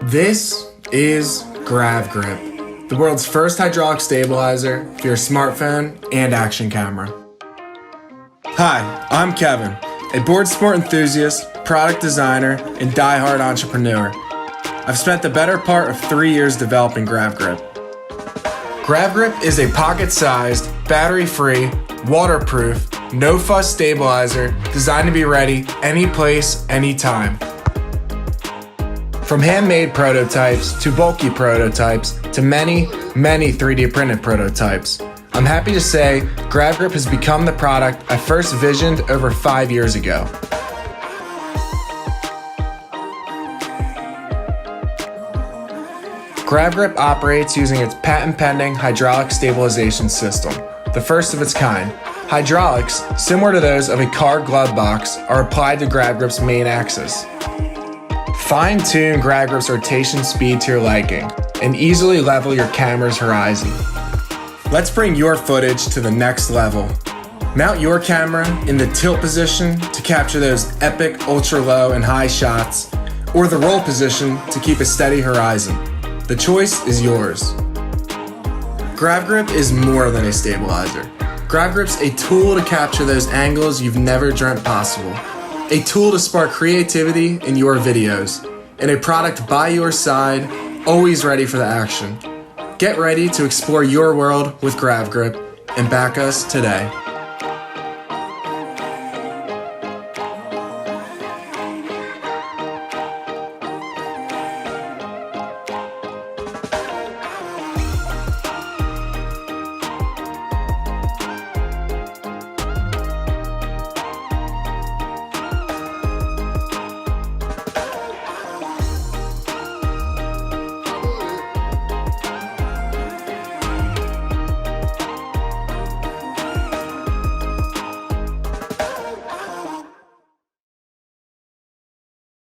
This is GravGrip, the world's first hydraulic stabilizer for your smartphone and action camera. Hi, I'm Kevin, a board sport enthusiast, product designer, and die-hard entrepreneur. I've spent the better part of 3 years developing GravGrip. GravGrip is a pocket-sized, battery-free, waterproof, no-fuss stabilizer designed to be ready any place, anytime. From handmade prototypes to bulky prototypes to many 3D printed prototypes, I'm happy to say GravGrip has become the product I first visioned over 5 years ago. GravGrip operates using its patent-pending hydraulic stabilization system, the first of its kind. Hydraulics, similar to those of a car glove box, are applied to GravGrip's main axis. Fine-tune GravGrip's rotation speed to your liking and easily level your camera's horizon. Let's bring your footage to the next level. Mount your camera in the tilt position to capture those epic ultra-low and high shots, or the roll position to keep a steady horizon. The choice is yours. GravGrip is more than a stabilizer. GravGrip's a tool to capture those angles you've never dreamt possible. A tool to spark creativity in your videos, and a product by your side, always ready for the action. Get ready to explore your world with GravGrip and back us today.